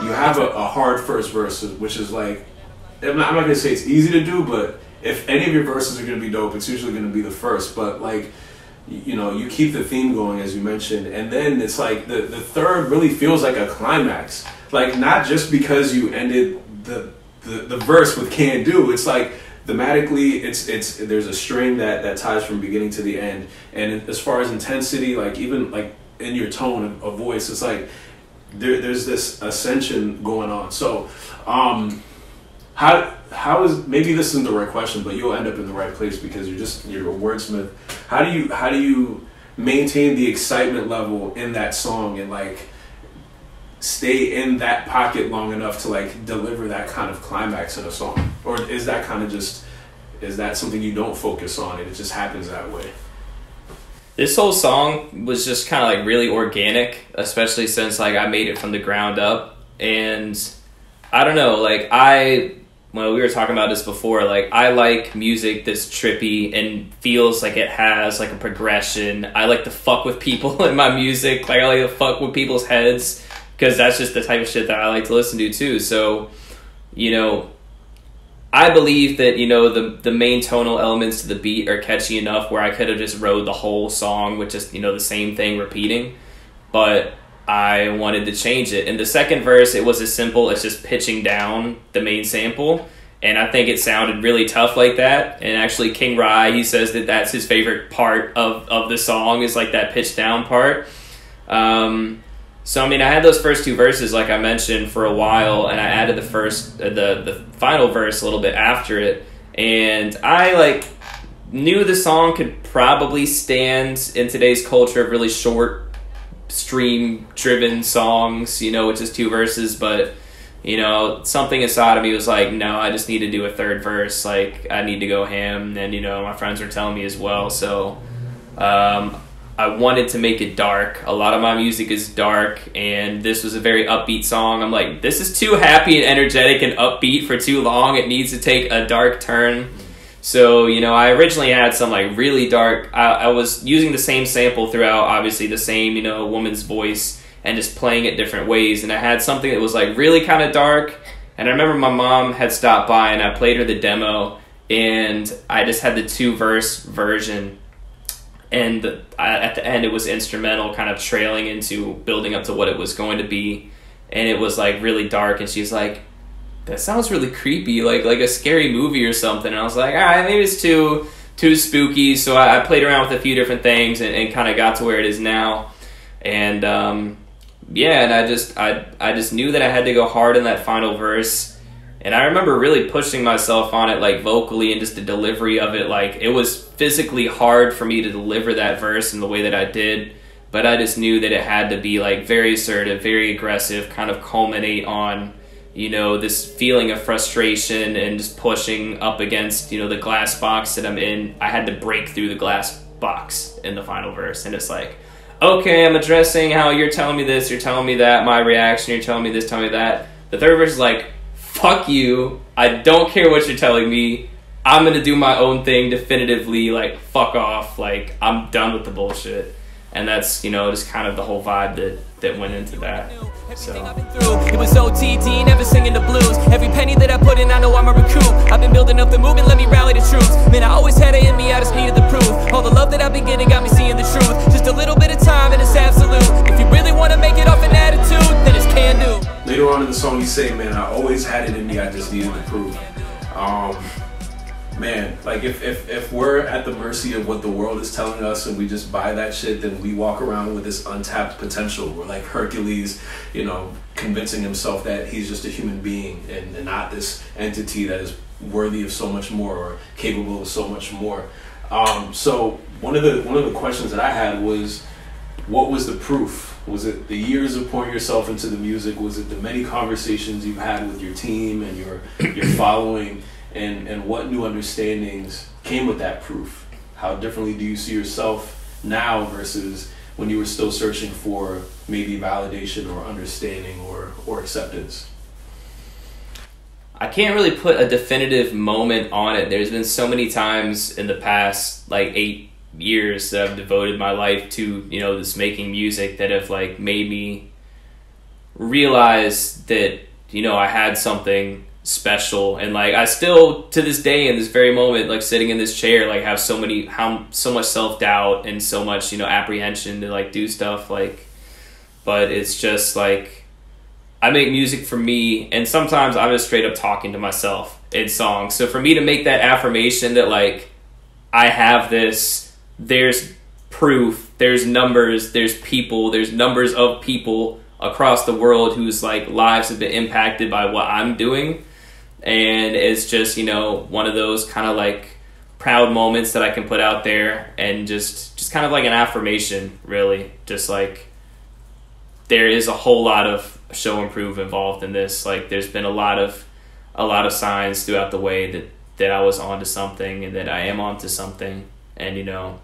you have a hard first verse, which is like, I'm not gonna say it's easy to do, but if any of your verses are gonna be dope, it's usually gonna be the first. But like, you know, you keep the theme going as you mentioned, and then it's like the third really feels like a climax. Like, not just because you ended the verse with "can do," it's like thematically it's there's a string that ties from beginning to the end, and as far as intensity, like even like in your tone of voice, it's like there's this ascension going on. So how is, maybe this isn't the right question, but you'll end up in the right place because you're a wordsmith. How do you maintain the excitement level in that song and like stay in that pocket long enough to like deliver that kind of climax in a song? Or is that kind of just, is that something you don't focus on and it just happens that way? This whole song was just kind of like really organic, especially since like I made it from the ground up. And I don't know, like well, we were talking about this before, like I like music that's trippy and feels like it has like a progression. I like to fuck with people in my music. Like I like to fuck with people's heads because that's just the type of shit that I like to listen to too. So, you know, I believe that, you know, the main tonal elements to the beat are catchy enough where I could have just wrote the whole song with just, you know, the same thing repeating. But I wanted to change it. In the second verse, it was as simple as just pitching down the main sample. And I think it sounded really tough like that. And actually, King Rye, he says that that's his favorite part of the song is like that pitch down part. So, I mean, I had those first two verses, like I mentioned, for a while. And I added the final verse a little bit after it. And I, like, knew the song could probably stand in today's culture of really short, stream-driven songs, you know, with just two verses, but, you know, something inside of me was like, no, I just need to do a third verse, like, I need to go ham, and, you know, my friends were telling me as well, so, I wanted to make it dark. A lot of my music is dark, and this was a very upbeat song. I'm like, this is too happy and energetic and upbeat for too long, it needs to take a dark turn. So, you know, I originally had some like really dark, I was using the same sample throughout, obviously the same, you know, woman's voice and just playing it different ways. And I had something that was like really kind of dark. And I remember my mom had stopped by and I played her the demo and I just had the 2-verse version. And at the end it was instrumental, kind of trailing into building up to what it was going to be. And it was like really dark and she's like, that sounds really creepy, like a scary movie or something. And I was like, all right, maybe it's too spooky. So I played around with a few different things and kind of got to where it is now. And yeah, and I just knew that I had to go hard in that final verse. And I remember really pushing myself on it, like vocally and just the delivery of it. Like it was physically hard for me to deliver that verse in the way that I did. But I just knew that it had to be like very assertive, very aggressive, kind of culminate on, you know, this feeling of frustration and just pushing up against, you know, the glass box that I'm in. I had to break through the glass box in the final verse. And it's like, okay, I'm addressing how you're telling me this, you're telling me that, my reaction, you're telling me this, telling me that. The third verse is like, fuck you, I don't care what you're telling me, I'm gonna do my own thing definitively, like, fuck off, like, I'm done with the bullshit. And that's, you know, just kind of the whole vibe that went into that. So it was OTD, never singing the blues. Every penny that I put in, I know I'm a recoup. I've been building up the movement, let me rally the troops. Man, I always had it in me, I just needed the proof. All the love that I've been getting got me seeing the truth. Just a little bit of time and it's absolute. If you really want to make it off an attitude, then it's can do. Later on in the song you say, man, I always had it in me, I just needed the proof. Man, like if we're at the mercy of what the world is telling us and we just buy that shit, then we walk around with this untapped potential. We're like Hercules, you know, convincing himself that he's just a human being and not this entity that is worthy of so much more or capable of so much more. So one of the questions that I had was, what was the proof? Was it the years of pouring yourself into the music? Was it the many conversations you've had with your team and your following? And what new understandings came with that proof? How differently do you see yourself now versus when you were still searching for maybe validation or understanding or acceptance? I can't really put a definitive moment on it. There's been so many times in the past, like 8 years, that I've devoted my life to, you know, this making music that have like made me realize that, you know, I had something special, and like I still to this day in this very moment, like sitting in this chair, like have so much self-doubt and so much, you know, apprehension to like do stuff, like, but it's just like I make music for me, and sometimes I'm just straight up talking to myself in songs. So for me to make that affirmation that like I have this, there's proof, there's numbers, there's people, there's numbers of people across the world whose like lives have been impacted by what I'm doing. And it's just, you know, one of those kind of like proud moments that I can put out there, and just kind of like an affirmation, really. Just like there is a whole lot of show and prove involved in this. Like there's been a lot of signs throughout the way that I was onto something and that I am onto something. And, you know,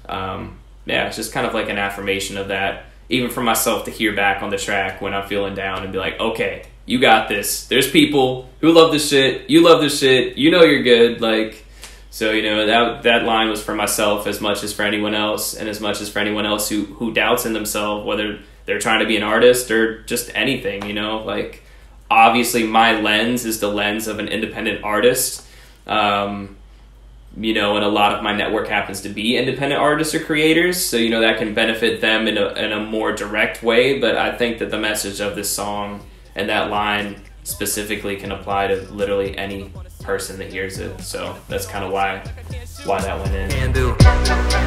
yeah, it's just kind of like an affirmation of that, even for myself to hear back on the track when I'm feeling down and be like, okay, you got this. There's people who love this shit. You love this shit. You know you're good. Like, so, you know, that line was for myself as much as for anyone else, and as much as for anyone else who doubts in themselves, whether they're trying to be an artist or just anything, you know. Like, obviously my lens is the lens of an independent artist. You know, and a lot of my network happens to be independent artists or creators, so, you know, that can benefit them in a more direct way. But I think that the message of this song and that line specifically can apply to literally any person that hears it. So that's kind of why that went in.